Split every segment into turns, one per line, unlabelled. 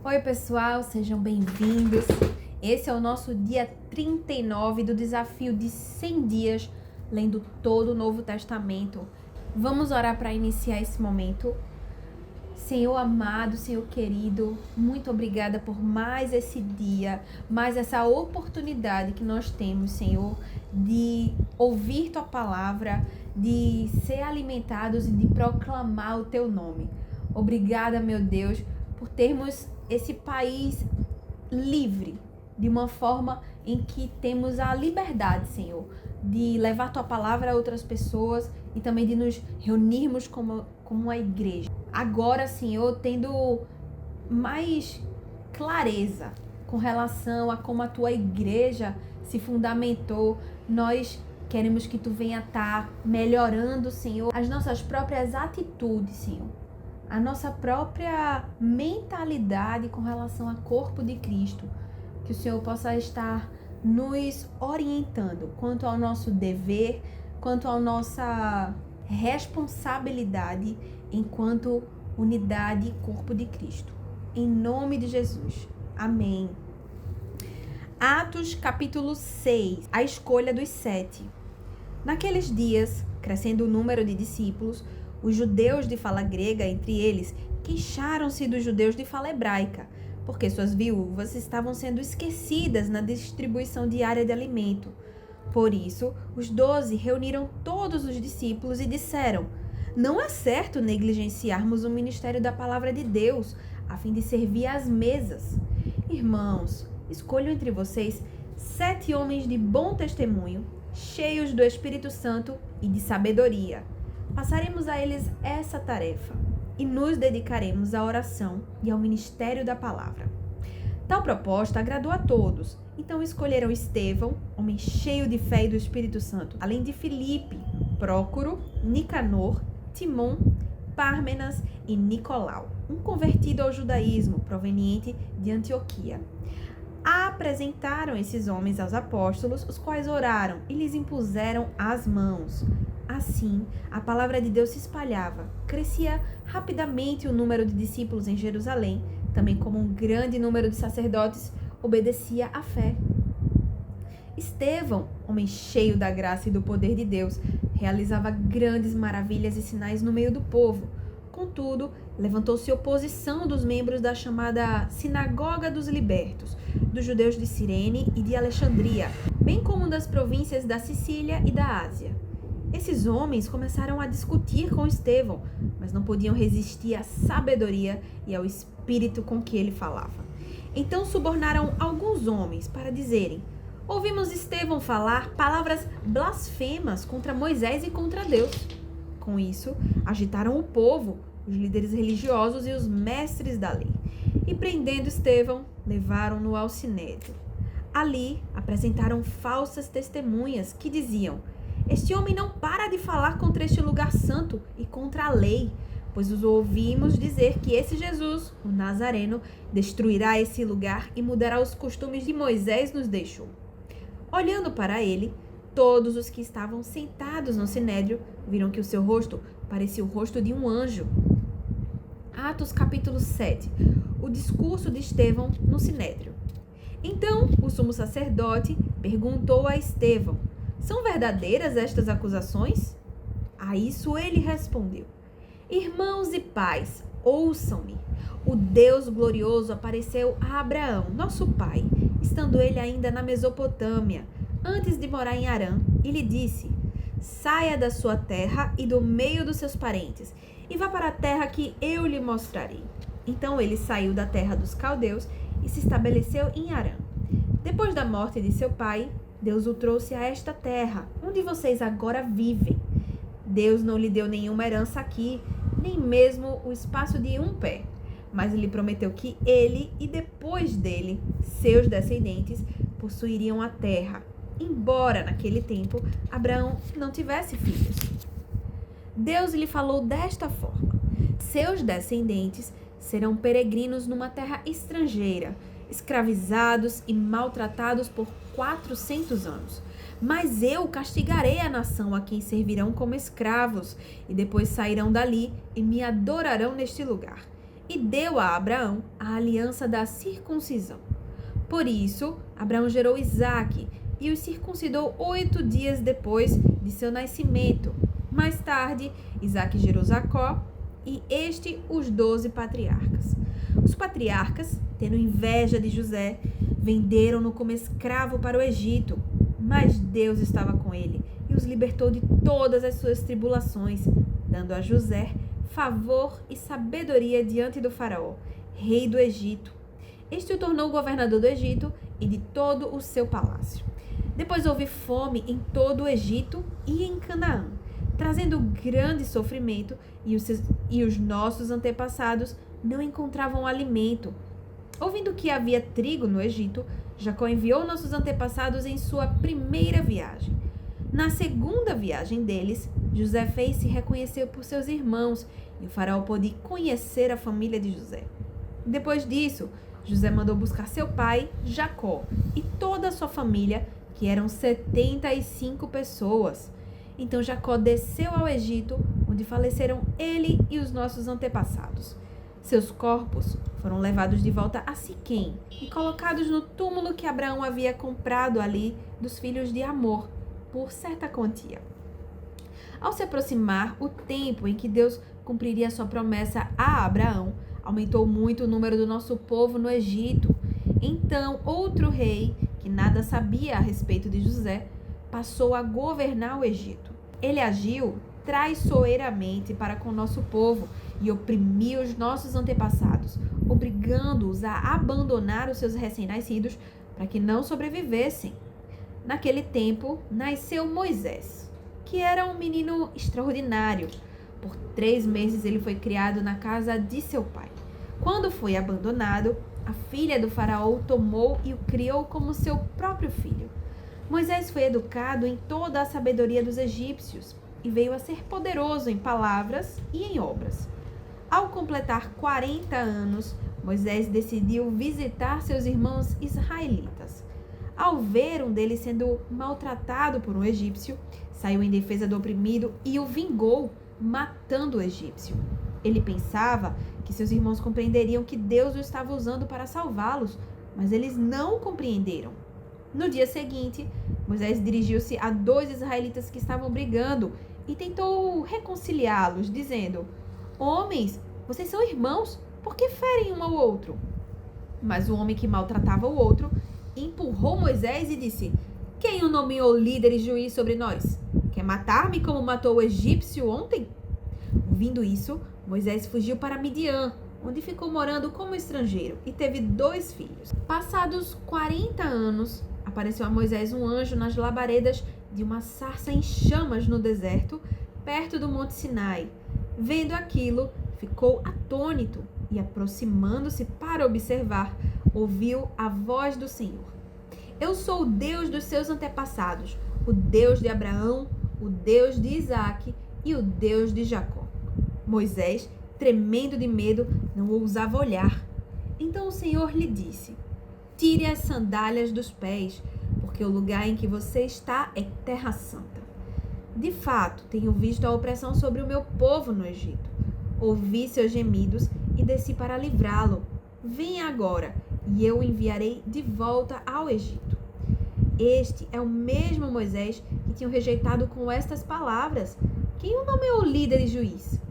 Oi, pessoal, sejam bem-vindos. Esse é o nosso dia 39 do desafio de 100 dias, lendo todo o Novo Testamento. Vamos orar para iniciar esse momento. Senhor amado, Senhor querido, muito obrigada por mais esse dia, mais essa oportunidade que nós temos, Senhor, de ouvir Tua palavra, de ser alimentados e de proclamar o Teu nome. Obrigada, meu Deus, por termos esse país livre, de uma forma em que temos a liberdade, Senhor, de levar Tua palavra a outras pessoas e também de nos reunirmos como uma igreja. Agora, Senhor, tendo mais clareza com relação a como a Tua igreja se fundamentou, nós queremos que Tu venha estar melhorando, Senhor, as nossas próprias atitudes, Senhor, a nossa própria mentalidade com relação ao corpo de Cristo, que o Senhor possa estar nos orientando quanto ao nosso dever, quanto à nossa responsabilidade enquanto unidade e corpo de Cristo. Em nome de Jesus. Amém. Atos capítulo 6, a escolha dos 7. Naqueles dias, crescendo o número de discípulos, os judeus de fala grega, entre eles, queixaram-se dos judeus de fala hebraica, porque suas viúvas estavam sendo esquecidas na distribuição diária de alimento. Por isso, os 12 reuniram todos os discípulos e disseram: não é certo negligenciarmos o ministério da palavra de Deus, a fim de servir às mesas. Irmãos, escolho entre vocês 7 homens de bom testemunho, cheios do Espírito Santo e de sabedoria. Passaremos a eles essa tarefa e nos dedicaremos à oração e ao ministério da palavra. Tal proposta agradou a todos, então escolheram Estevão, homem cheio de fé e do Espírito Santo, além de Filipe, Prócoro, Nicanor, Timon, Pármenas e Nicolau, um convertido ao judaísmo proveniente de Antioquia. Apresentaram esses homens aos apóstolos, os quais oraram e lhes impuseram as mãos. Assim, a palavra de Deus se espalhava, crescia rapidamente o número de discípulos em Jerusalém, também como um grande número de sacerdotes obedecia à fé. Estevão, homem cheio da graça e do poder de Deus, realizava grandes maravilhas e sinais no meio do povo. Contudo, levantou-se oposição dos membros da chamada Sinagoga dos Libertos, dos judeus de Cirene e de Alexandria, bem como das províncias da Sicília e da Ásia. Esses homens começaram a discutir com Estevão, mas não podiam resistir à sabedoria e ao espírito com que ele falava. Então subornaram alguns homens para dizerem: ouvimos Estevão falar palavras blasfemas contra Moisés e contra Deus. Com isso, agitaram o povo, os líderes religiosos e os mestres da lei. E prendendo Estevão, levaram-no ao sinédrio. Ali, apresentaram falsas testemunhas que diziam: este homem não para de falar contra este lugar santo e contra a lei, pois os ouvimos dizer que esse Jesus, o Nazareno, destruirá esse lugar e mudará os costumes de Moisés nos deixou. Olhando para ele, todos os que estavam sentados no sinédrio viram que o seu rosto parecia o rosto de um anjo. Atos capítulo 7. O discurso de Estevão no sinédrio. Então, o sumo sacerdote perguntou a Estevão: são verdadeiras estas acusações? A isso ele respondeu: irmãos e pais, ouçam-me. O Deus glorioso apareceu a Abraão, nosso pai, estando ele ainda na Mesopotâmia, antes de morar em Harã, e lhe disse: saia da sua terra e do meio dos seus parentes, e vá para a terra que eu lhe mostrarei. Então ele saiu da terra dos caldeus e se estabeleceu em Harã. Depois da morte de seu pai, Deus o trouxe a esta terra, onde vocês agora vivem. Deus não lhe deu nenhuma herança aqui, nem mesmo o espaço de um pé, mas lhe prometeu que ele e depois dele, seus descendentes, possuiriam a terra, embora naquele tempo Abraão não tivesse filhos. Deus lhe falou desta forma: seus descendentes serão peregrinos numa terra estrangeira, escravizados e maltratados por 400 anos. Mas eu castigarei a nação a quem servirão como escravos, e depois sairão dali e me adorarão neste lugar. e deu a Abraão a aliança da circuncisão. Por isso, Abraão gerou Isaque e o circuncidou 8 dias depois de seu nascimento. Mais tarde, Isaque gerou Jacó e os 12 patriarcas. Os patriarcas, tendo inveja de José, venderam-no como escravo para o Egito. Mas Deus estava com ele e os libertou de todas as suas tribulações, dando a José favor e sabedoria diante do faraó, rei do Egito. Este o tornou governador do Egito e de todo o seu palácio. Depois houve fome em todo o Egito e em Canaã, trazendo grande sofrimento, e os nossos antepassados não encontravam alimento. Ouvindo que havia trigo no Egito, Jacó enviou nossos antepassados em sua primeira viagem. Na segunda viagem deles, José fez-se reconhecer por seus irmãos, e o faraó pôde conhecer a família de José. Depois disso, José mandou buscar seu pai, Jacó, e toda a sua família, que eram 75 pessoas. Então Jacó desceu ao Egito, onde faleceram ele e os nossos antepassados. Seus corpos foram levados de volta a Siquém e colocados no túmulo que Abraão havia comprado ali dos filhos de Amor, por certa quantia. Ao se aproximar o tempo em que Deus cumpriria sua promessa a Abraão, aumentou muito o número do nosso povo no Egito. Então, outro rei, que nada sabia a respeito de José, passou a governar o Egito. Ele agiu traiçoeiramente para com o nosso povo e oprimiu os nossos antepassados, obrigando-os a abandonar os seus recém-nascidos para que não sobrevivessem. Naquele tempo, nasceu Moisés, que era um menino extraordinário. Por 3 meses ele foi criado na casa de seu pai. Quando foi abandonado, a filha do faraó o tomou e o criou como seu próprio filho. Moisés foi educado em toda a sabedoria dos egípcios e veio a ser poderoso em palavras e em obras. Ao completar 40 anos, Moisés decidiu visitar seus irmãos israelitas. Ao ver um deles sendo maltratado por um egípcio, saiu em defesa do oprimido e o vingou, matando o egípcio. Ele pensava que seus irmãos compreenderiam que Deus o estava usando para salvá-los, mas eles não compreenderam. No dia seguinte, Moisés dirigiu-se a 2 israelitas que estavam brigando e tentou reconciliá-los, dizendo: "Homens, vocês são irmãos, por que ferem um ao outro?" Mas o homem que maltratava o outro empurrou Moisés e disse: "Quem o nomeou líder e juiz sobre nós? Quer matar-me como matou o egípcio ontem?" Ouvindo isso, Moisés fugiu para Midian, onde ficou morando como estrangeiro e teve 2 filhos. Passados 40 anos, apareceu a Moisés um anjo nas labaredas de uma sarça em chamas no deserto, perto do Monte Sinai. Vendo aquilo, ficou atônito e, aproximando-se para observar, ouviu a voz do Senhor: "Eu sou o Deus dos seus antepassados, o Deus de Abraão, o Deus de Isaque e o Deus de Jacó." Moisés, tremendo de medo, não ousava olhar. Então o Senhor lhe disse: "Tire as sandálias dos pés, porque o lugar em que você está é terra santa. De fato, tenho visto a opressão sobre o meu povo no Egito. Ouvi seus gemidos e desci para livrá-lo. Venha agora, e eu o enviarei de volta ao Egito." Este é o mesmo Moisés que tinham rejeitado com estas palavras. Quem o nomeou líder e juiz?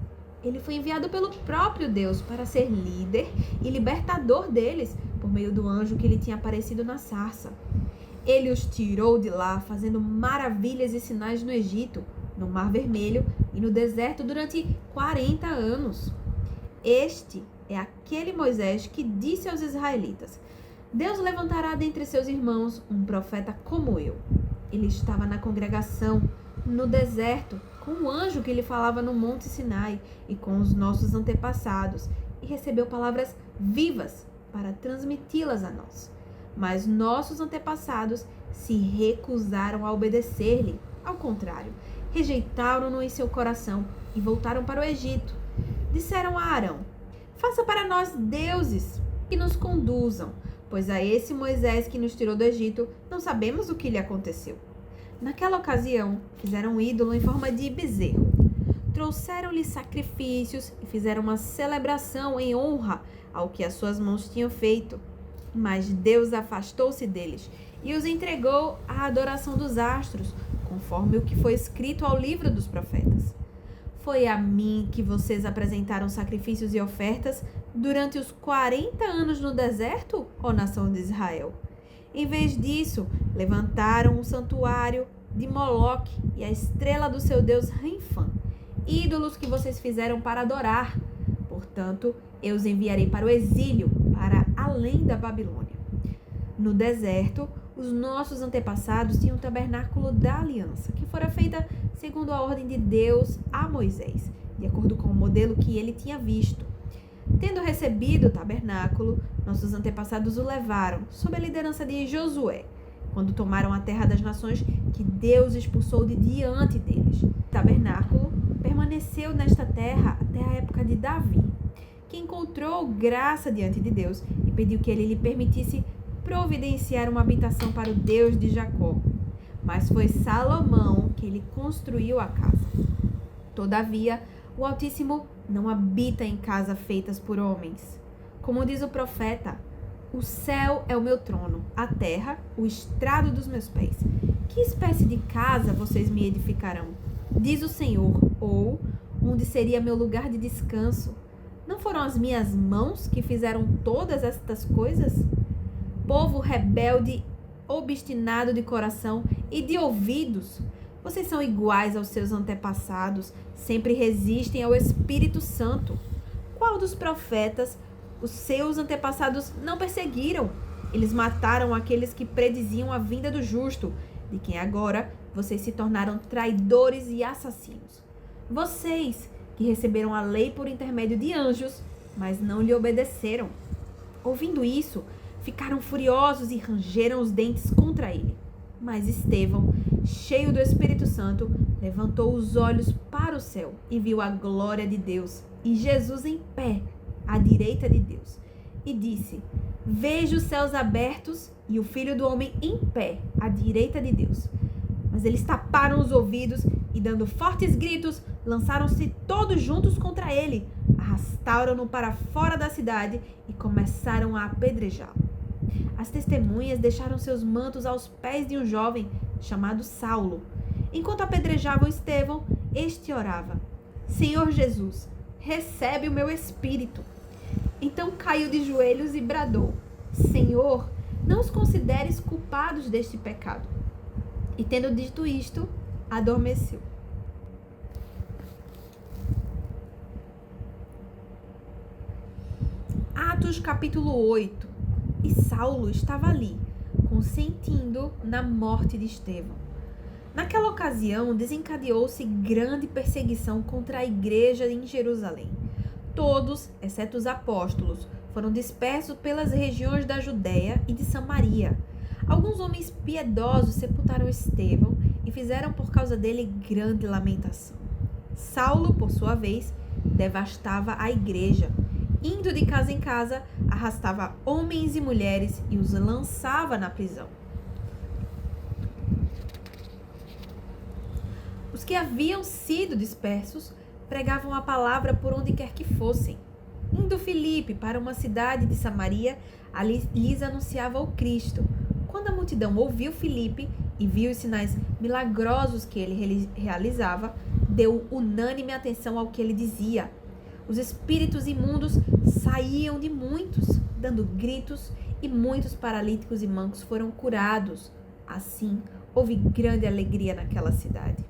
Ele foi enviado pelo próprio Deus para ser líder e libertador deles, por meio do anjo que lhe tinha aparecido na sarça. Ele os tirou de lá, fazendo maravilhas e sinais no Egito, no Mar Vermelho e no deserto durante 40 anos. Este é aquele Moisés que disse aos israelitas: "Deus levantará dentre seus irmãos um profeta como eu." Ele estava na congregação, no deserto, com o anjo que lhe falava no Monte Sinai e com os nossos antepassados, e recebeu palavras vivas para transmiti-las a nós. Mas nossos antepassados se recusaram a obedecer-lhe. Ao contrário, rejeitaram-no em seu coração e voltaram para o Egito. Disseram a Arão: "Faça para nós deuses que nos conduzam, pois a esse Moisés que nos tirou do Egito não sabemos o que lhe aconteceu." Naquela ocasião, fizeram um ídolo em forma de bezerro. trouxeram-lhe sacrifícios e fizeram uma celebração em honra ao que as suas mãos tinham feito. Mas Deus afastou-se deles e os entregou à adoração dos astros, conforme o que foi escrito ao livro dos profetas. Foi a mim que vocês apresentaram sacrifícios e ofertas durante os 40 anos no deserto, ó nação de Israel? Em vez disso, levantaram um santuário de Moloque e a estrela do seu deus Renfã, ídolos que vocês fizeram para adorar. Portanto, eu os enviarei para o exílio, para além da Babilônia. No deserto, os nossos antepassados tinham o tabernáculo da aliança, que fora feita segundo a ordem de Deus a Moisés, de acordo com o modelo que ele tinha visto. Tendo recebido o tabernáculo, nossos antepassados o levaram, sob a liderança de Josué, quando tomaram a terra das nações que Deus expulsou de diante deles. O tabernáculo permaneceu nesta terra até a época de Davi, que encontrou graça diante de Deus e pediu que ele lhe permitisse providenciar uma habitação para o Deus de Jacó. Mas foi Salomão que lhe construiu a casa. Todavia, o Altíssimo não habita em casas feitas por homens. Como diz o profeta, o céu é o meu trono, a terra, o estrado dos meus pés. Que espécie de casa vocês me edificarão? Diz o Senhor, ou onde seria meu lugar de descanso? Não foram as minhas mãos que fizeram todas estas coisas? Povo rebelde, obstinado de coração e de ouvidos, vocês são iguais aos seus antepassados, sempre resistem ao Espírito Santo. Qual dos profetas os seus antepassados não perseguiram? Eles mataram aqueles que prediziam a vinda do justo, de quem agora vocês se tornaram traidores e assassinos. Vocês que receberam a lei por intermédio de anjos, mas não lhe obedeceram. Ouvindo isso, ficaram furiosos e rangeram os dentes contra ele. Mas Estevão, cheio do Espírito Santo, levantou os olhos para o céu e viu a glória de Deus e Jesus em pé, à direita de Deus. E disse: Vejo os céus abertos e o Filho do Homem em pé, à direita de Deus. Mas eles taparam os ouvidos e, dando fortes gritos, lançaram-se todos juntos contra ele, arrastaram-no para fora da cidade e começaram a apedrejá-lo. As testemunhas deixaram seus mantos aos pés de um jovem chamado Saulo. Enquanto apedrejavam Estevão, este orava: Senhor Jesus, recebe o meu espírito. Então caiu de joelhos e bradou: Senhor, não os consideres culpados deste pecado. E tendo dito isto, adormeceu. Atos capítulo 8. E Saulo estava ali, consentindo na morte de Estevão. Naquela ocasião, desencadeou-se grande perseguição contra a igreja em Jerusalém. Todos, exceto os apóstolos, foram dispersos pelas regiões da Judéia e de Samaria. Alguns homens piedosos sepultaram Estevão e fizeram por causa dele grande lamentação. Saulo, por sua vez, devastava a igreja. Indo de casa em casa, arrastava homens e mulheres e os lançava na prisão. Os que haviam sido dispersos pregavam a palavra por onde quer que fossem. Indo Filipe para uma cidade de Samaria, ali lhes anunciava o Cristo. Quando a multidão ouviu Filipe e viu os sinais milagrosos que ele realizava, deu unânime atenção ao que ele dizia. Os espíritos imundos saíam de muitos, dando gritos, e muitos paralíticos e mancos foram curados. Assim, houve grande alegria naquela cidade.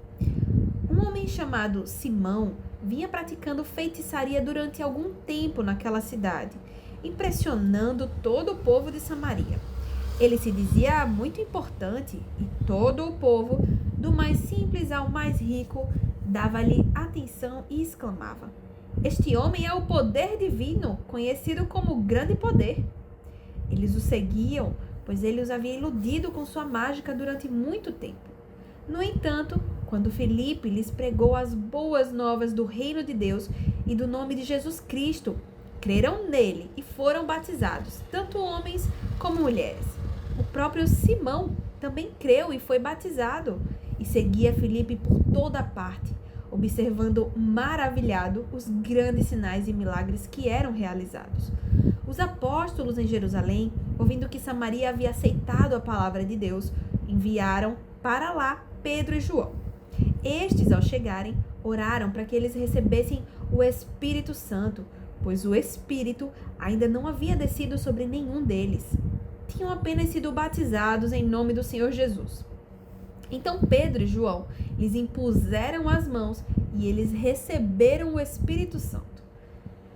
Um homem chamado Simão vinha praticando feitiçaria durante algum tempo naquela cidade, impressionando todo o povo de Samaria. Ele se dizia muito importante e todo o povo, do mais simples ao mais rico, dava-lhe atenção e exclamava: Este homem é o poder divino, conhecido como grande poder. Eles o seguiam, pois ele os havia iludido com sua mágica durante muito tempo. No entanto, quando Filipe lhes pregou as boas novas do reino de Deus e do nome de Jesus Cristo, creram nele e foram batizados, tanto homens como mulheres. O próprio Simão também creu e foi batizado, e seguia Filipe por toda parte. observando maravilhado os grandes sinais e milagres que eram realizados. Os apóstolos em Jerusalém, ouvindo que Samaria havia aceitado a palavra de Deus, enviaram para lá Pedro e João. Estes, ao chegarem, oraram para que eles recebessem o Espírito Santo, pois o Espírito ainda não havia descido sobre nenhum deles. Tinham apenas sido batizados em nome do Senhor Jesus. Então Pedro e João lhes impuseram as mãos e eles receberam o Espírito Santo.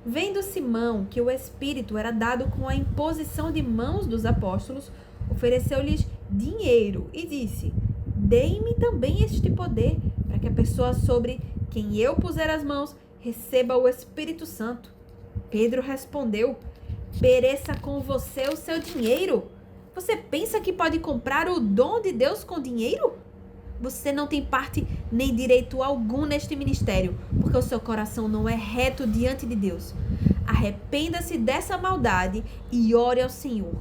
Vendo Simão que o Espírito era dado com a imposição de mãos dos apóstolos, ofereceu-lhes dinheiro e disse: Deem-me também este poder, para que a pessoa sobre quem eu puser as mãos receba o Espírito Santo. Pedro respondeu: Pereça com você o seu dinheiro. Você pensa que pode comprar o dom de Deus com dinheiro? Você não tem parte nem direito algum neste ministério, porque o seu coração não é reto diante de Deus. Arrependa-se dessa maldade e ore ao Senhor.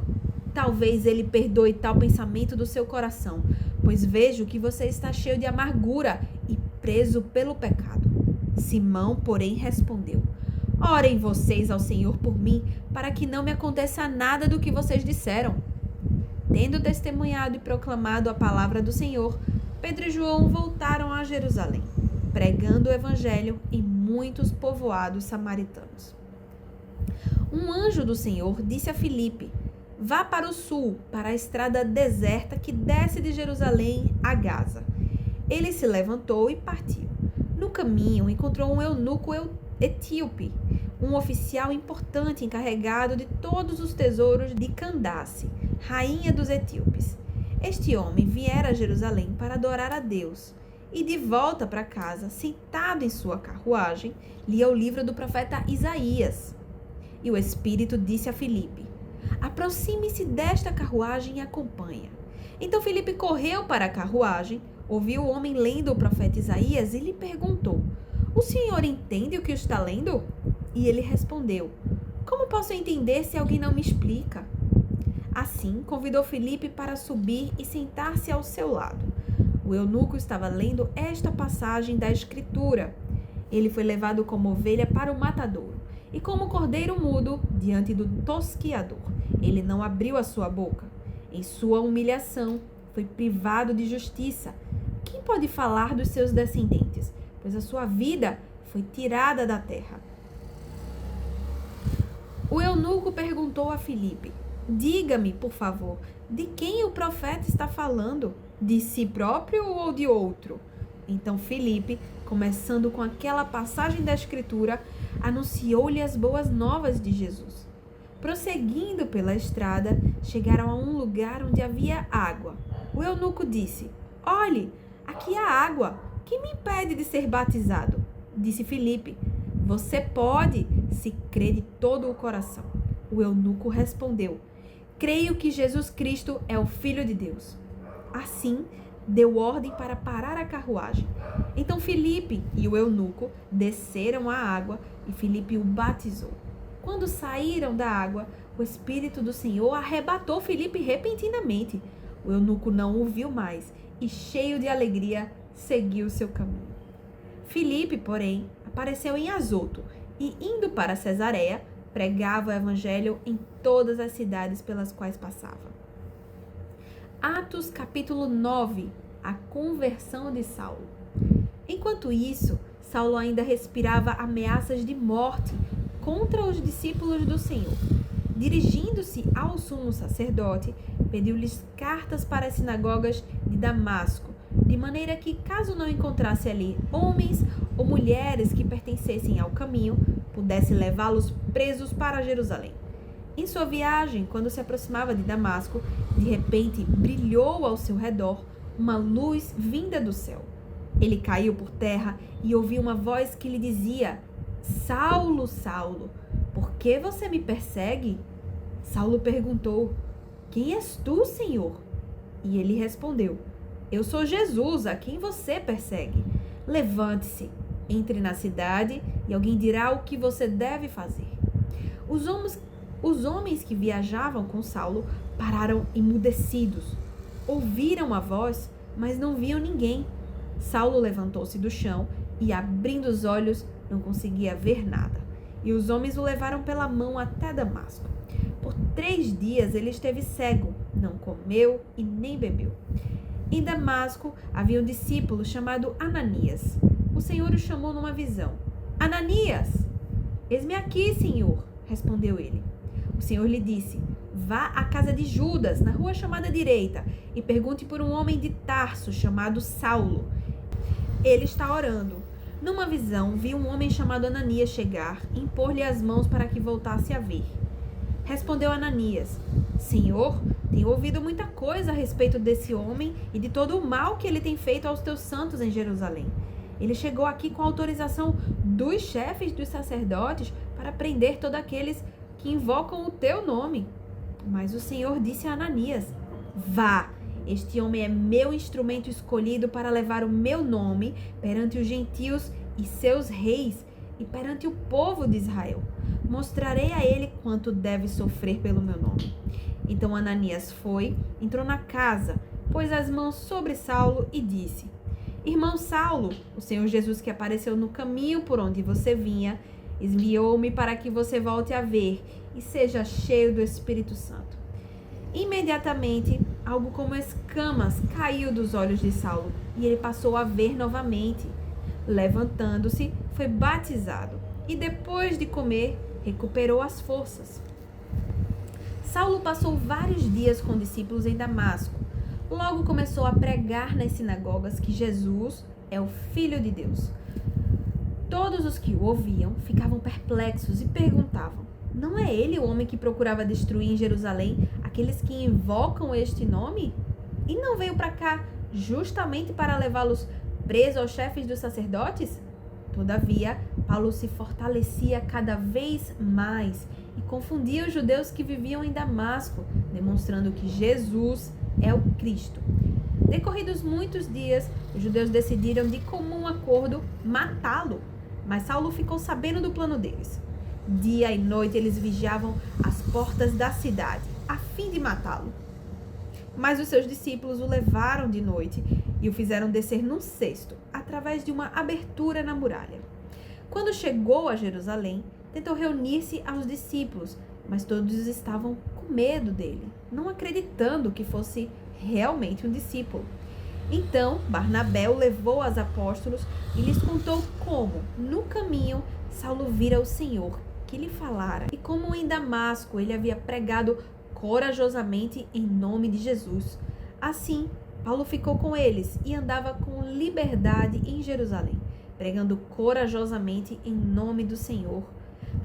Talvez Ele perdoe tal pensamento do seu coração, pois vejo que você está cheio de amargura e preso pelo pecado. Simão, porém, respondeu: Orem vocês ao Senhor por mim, para que não me aconteça nada do que vocês disseram. Tendo testemunhado e proclamado a palavra do Senhor, Pedro e João voltaram a Jerusalém, pregando o evangelho em muitos povoados samaritanos. Um anjo do Senhor disse a Filipe: Vá para o sul, para a estrada deserta que desce de Jerusalém a Gaza. Ele se levantou e partiu. No caminho, encontrou um eunuco etíope, um oficial importante encarregado de todos os tesouros de Candace, rainha dos etíopes. Este homem viera a Jerusalém para adorar a Deus e, de volta para casa, sentado em sua carruagem, lia o livro do profeta Isaías. E o Espírito disse a Filipe: Aproxime-se desta carruagem e acompanha. Então Filipe correu para a carruagem, ouviu o homem lendo o profeta Isaías e lhe perguntou: O senhor entende o que está lendo? E ele respondeu: Como posso entender se alguém não me explica? Assim, convidou Filipe para subir e sentar-se ao seu lado. O eunuco estava lendo esta passagem da Escritura: Ele foi levado como ovelha para o matadouro, e como cordeiro mudo diante do tosquiador. Ele não abriu a sua boca. Em sua humilhação, foi privado de justiça. Quem pode falar dos seus descendentes? Pois a sua vida foi tirada da terra. O eunuco perguntou a Filipe: Diga-me, por favor, de quem o profeta está falando? De si próprio ou de outro? Então Filipe, começando com aquela passagem da Escritura, anunciou-lhe as boas novas de Jesus. Prosseguindo pela estrada, chegaram a um lugar onde havia água. O eunuco disse: Olhe, aqui há água. Quem me impede de ser batizado? Disse Filipe: Você pode, se crê de todo o coração. O eunuco respondeu: Creio que Jesus Cristo é o Filho de Deus. Assim, deu ordem para parar a carruagem. Então Filipe e o eunuco desceram à água e Filipe o batizou. Quando saíram da água, o Espírito do Senhor arrebatou Filipe repentinamente. O eunuco não o viu mais e, cheio de alegria, seguiu seu caminho. Filipe, porém, apareceu em Azoto e, indo para Cesareia, pregava o evangelho em todas as cidades pelas quais passava. Atos capítulo 9. A conversão de Saulo. Enquanto isso, Saulo ainda respirava ameaças de morte contra os discípulos do Senhor. Dirigindo-se ao sumo sacerdote, pediu-lhes cartas para as sinagogas de Damasco, de maneira que, caso não encontrasse ali homens ou mulheres que pertencessem ao caminho, pudesse levá-los presos para Jerusalém. Em sua viagem, quando se aproximava de Damasco, de repente brilhou ao seu redor uma luz vinda do céu. Ele caiu por terra e ouviu uma voz que lhe dizia: Saulo, Saulo, por que você me persegue? Saulo perguntou: Quem és tu, Senhor? E ele respondeu: Eu sou Jesus, a quem você persegue. Levante-se, entre na cidade e alguém dirá o que você deve fazer. Os homens que viajavam com Saulo pararam emudecidos. Ouviram a voz, mas não viam ninguém. Saulo levantou-se do chão e, abrindo os olhos, não conseguia ver nada. E os homens o levaram pela mão até Damasco. Por 3 dias ele esteve cego, não comeu e nem bebeu. Em Damasco havia um discípulo chamado Ananias. O Senhor o chamou numa visão. Ananias! Eis-me aqui, Senhor, respondeu ele. O Senhor lhe disse: vá à casa de Judas, na rua chamada direita, e pergunte por um homem de Tarso chamado Saulo. Ele está orando. Numa visão, vi um homem chamado Ananias chegar e impor-lhe as mãos para que voltasse a ver. Respondeu Ananias: Senhor, tenho ouvido muita coisa a respeito desse homem e de todo o mal que ele tem feito aos teus santos em Jerusalém. Ele chegou aqui com autorização dos chefes dos sacerdotes para prender todos aqueles que invocam o teu nome. Mas o Senhor disse a Ananias: vá, este homem é meu instrumento escolhido para levar o meu nome perante os gentios e seus reis e perante o povo de Israel. Mostrarei a ele quanto deve sofrer pelo meu nome. Então Ananias foi, entrou na casa, pôs as mãos sobre Saulo e disse: Irmão Saulo, o Senhor Jesus que apareceu no caminho por onde você vinha, enviou-me para que você volte a ver e seja cheio do Espírito Santo. Imediatamente, algo como escamas caiu dos olhos de Saulo e ele passou a ver novamente. Levantando-se, foi batizado e depois de comer, recuperou as forças. Saulo passou vários dias com discípulos em Damasco. Logo começou a pregar nas sinagogas que Jesus é o Filho de Deus. Todos os que o ouviam ficavam perplexos e perguntavam: não é ele o homem que procurava destruir em Jerusalém aqueles que invocam este nome? E não veio para cá justamente para levá-los presos aos chefes dos sacerdotes? Todavia, Paulo se fortalecia cada vez mais e confundia os judeus que viviam em Damasco, demonstrando que Jesus é o Cristo. Decorridos muitos dias, os judeus decidiram de comum acordo matá-lo, mas Saulo ficou sabendo do plano deles. Dia e noite eles vigiavam as portas da cidade, a fim de matá-lo. Mas os seus discípulos o levaram de noite e o fizeram descer num cesto, através de uma abertura na muralha. Quando chegou a Jerusalém, tentou reunir-se aos discípulos, mas todos estavam com medo dele, não acreditando que fosse realmente um discípulo. Então, Barnabé o levou aos apóstolos e lhes contou como, no caminho, Saulo vira o Senhor, que lhe falara, e como em Damasco ele havia pregado corajosamente em nome de Jesus. Assim, Paulo ficou com eles e andava com liberdade em Jerusalém, pregando corajosamente em nome do Senhor.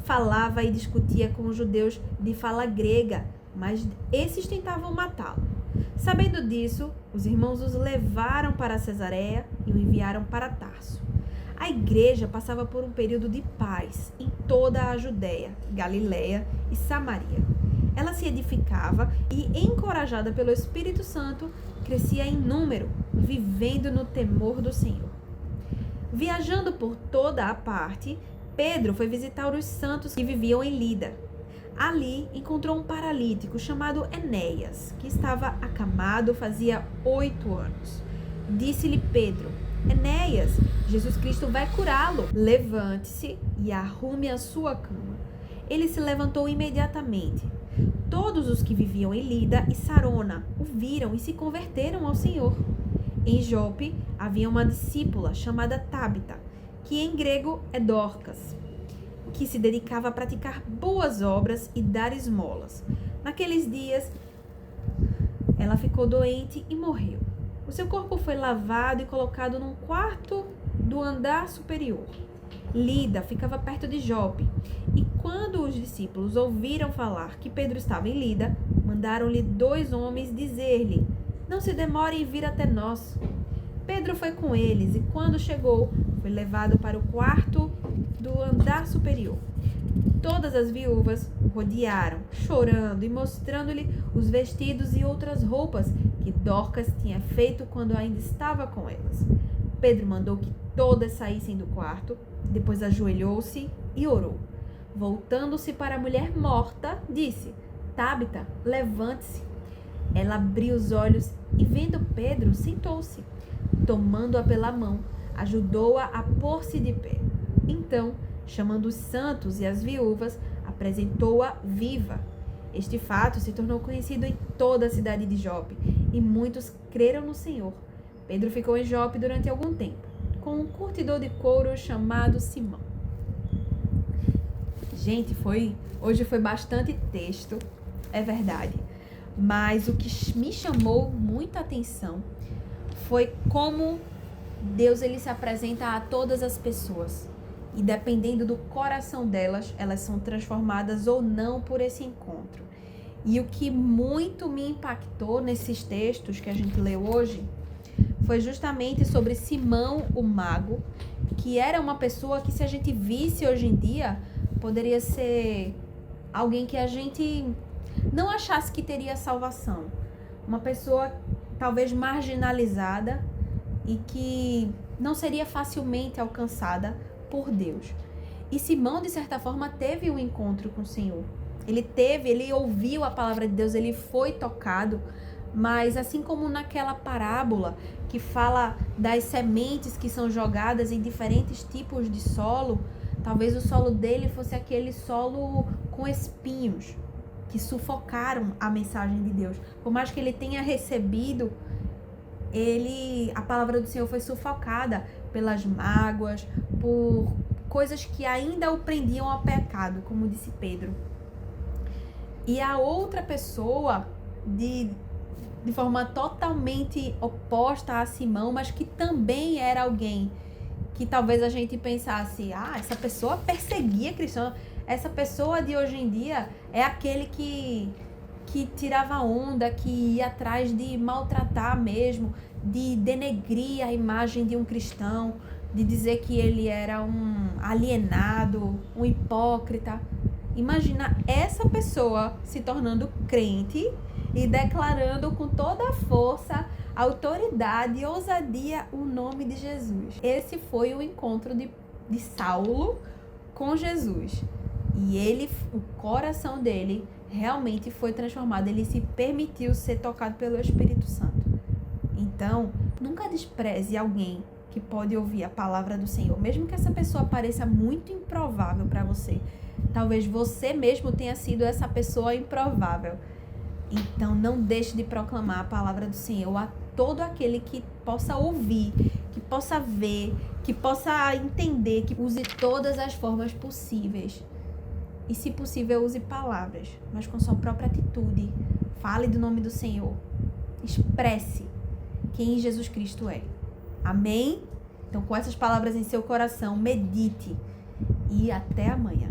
Falava e discutia com os judeus de fala grega, mas esses tentavam matá-lo. Sabendo disso, os irmãos os levaram para Cesareia e o enviaram para Tarso. A igreja passava por um período de paz em toda a Judéia, Galiléia e Samaria. Ela se edificava e, encorajada pelo Espírito Santo, crescia em número, vivendo no temor do Senhor. Viajando por toda a parte, Pedro foi visitar os santos que viviam em Lida. Ali encontrou um paralítico chamado Enéas, que estava acamado fazia 8 anos. Disse-lhe Pedro: Enéas, Jesus Cristo vai curá-lo. Levante-se e arrume a sua cama. Ele se levantou imediatamente. Todos os que viviam em Lida e Sarona o viram e se converteram ao Senhor. Em Jope havia uma discípula chamada Tábita, que em grego é Dorcas, que se dedicava a praticar boas obras e dar esmolas. Naqueles dias, ela ficou doente e morreu. O seu corpo foi lavado e colocado num quarto do andar superior. Lida ficava perto de Jope, e quando os discípulos ouviram falar que Pedro estava em Lida, mandaram-lhe 2 homens dizer-lhe: não se demore em vir até nós. Pedro foi com eles e, quando chegou, foi levado para o quarto do andar superior. Todas as viúvas o rodearam, chorando e mostrando-lhe os vestidos e outras roupas que Dorcas tinha feito quando ainda estava com elas. Pedro mandou que todas saíssem do quarto, depois ajoelhou-se e orou. Voltando-se para a mulher morta, disse: Tábita, levante-se. Ela abriu os olhos e, vendo Pedro, sentou-se. Tomando-a pela mão, ajudou-a a pôr-se de pé. Então, chamando os santos e as viúvas, apresentou-a viva. Este fato se tornou conhecido em toda a cidade de Jope, e muitos creram no Senhor. Pedro ficou em Jope durante algum tempo, com um curtidor de couro chamado Simão. Gente, hoje foi bastante texto, é verdade, mas o que me chamou muita atenção foi como Deus ele se apresenta a todas as pessoas. E dependendo do coração delas, elas são transformadas ou não por esse encontro. E o que muito me impactou nesses textos que a gente leu hoje foi justamente sobre Simão, o mago, que era uma pessoa que, se a gente visse hoje em dia, poderia ser alguém que a gente não achasse que teria salvação. Uma pessoa talvez marginalizada e que não seria facilmente alcançada por Deus. E Simão, de certa forma, teve um encontro com o Senhor. Ele ouviu a palavra de Deus, ele foi tocado, mas assim como naquela parábola que fala das sementes que são jogadas em diferentes tipos de solo, talvez o solo dele fosse aquele solo com espinhos, que sufocaram a mensagem de Deus. Por mais que ele tenha recebido, a palavra do Senhor foi sufocada pelas mágoas, por coisas que ainda o prendiam ao pecado, como disse Pedro. E a outra pessoa, de forma totalmente oposta a Simão, mas que também era alguém que talvez a gente pensasse, essa pessoa perseguia cristãos, essa pessoa de hoje em dia é aquele que tirava onda, que ia atrás de maltratar mesmo, de denegrir a imagem de um cristão, de dizer que ele era um alienado, um hipócrita. Imagina essa pessoa se tornando crente e declarando com toda a força, autoridade e ousadia o nome de Jesus. Esse foi o encontro de Saulo com Jesus. E o coração dele realmente foi transformado. Ele se permitiu ser tocado pelo Espírito Santo. Então, nunca despreze alguém que pode ouvir a palavra do Senhor, mesmo que essa pessoa pareça muito improvável para você. Talvez você mesmo tenha sido essa pessoa improvável. Então, não deixe de proclamar a palavra do Senhor a todo aquele que possa ouvir, que possa ver, que possa entender, que use todas as formas possíveis. E, se possível, use palavras, mas com sua própria atitude. Fale do nome do Senhor. Expresse quem Jesus Cristo é. Amém? Então, com essas palavras em seu coração, medite. E até amanhã.